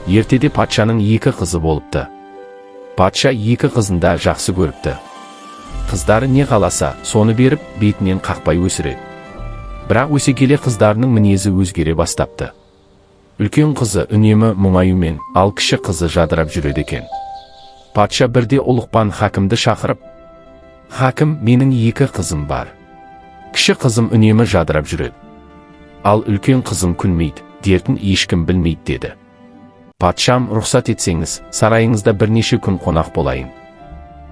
Ертеде патшаның екі қызы болыпты. Патша екі қызын да жақсы көріпті. Қыздары не қаласа, соны беріп, бетінен қақпай өсіреді. Бірақ өсе келе қыздарының мінезі өзгере бастапты. Үлкен қызы үнемі мұңаюмен, ал кіші қызы жадырап жүреді екен. Патша бірде Ұлықпан хакімді шақырып, «Хакім, менің екі қызым бар. Кіші қызым үнемі жадырап жүреді. Ал үлкен қызым күлмейді, дертін ешкім білмейді» деді. «Патшам, рұқсат етсеңіз, сарайыңызда бірнеше күн қонақ болайын.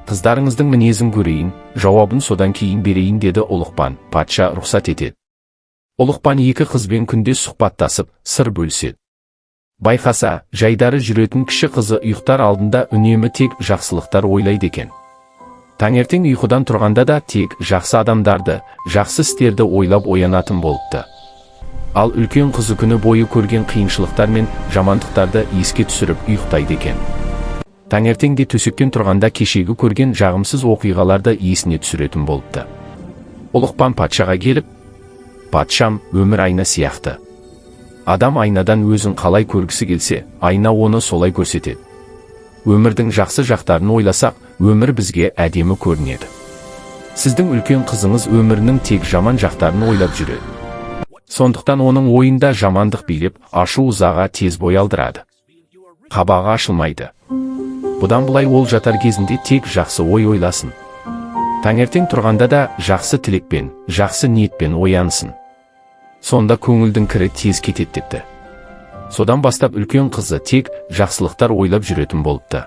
Қыздарыңыздың мінезін көрейін, жауабын содан кейін берейін» деді Ұлықпан. Патша рұқсат етеді. Ұлықпан екі қызбен күнде сұхбаттасып, сыр бөліседі. Байқаса, жайдары жүретін кіші қызы ұйықтар алдында үнемі тек жақсылықтар ойлайды екен. Таңертең ұйқыдан тұрғанда да тек жақсы адамдарды, жақсы істерді ойлап оянатын болыпты. Ал үлкен қызы күні бойы көрген қиыншылықтар мен жамандықтарды еске түсіріп ұйықтайды екен. Таңертеңде төсектен тұрғанда кешегі көрген жағымсыз оқиғаларды есіне түсіретін болыпты. Ұлықпан патшаға келіп, «Патшам, өмір айна сияқты. Адам айнадан өзін қалай көргісі келсе, айна оны солай көрсетеді. Өмірдің жақсы жақтарын ойласақ, өмір бізге әдемі көрінеді. Сіздің үлкен қызыңыз өмірінің тек жаман жақтарын ойлап жүреді. Сондықтан оның ойында жамандық билеп, ашу-ызаға тез бой алдырады. Қабағы ашылмайды. Бұдан былай ол жатар кезінде тек жақсы ой ойласын. Таңертең тұрғанда да жақсы тілекпен, жақсы ниетпен оянсын. Сонда көңілдің кірі тез кетеді» депті. Содан бастап үлкен қызы тек жақсылықтар ойлап жүретін болыпты.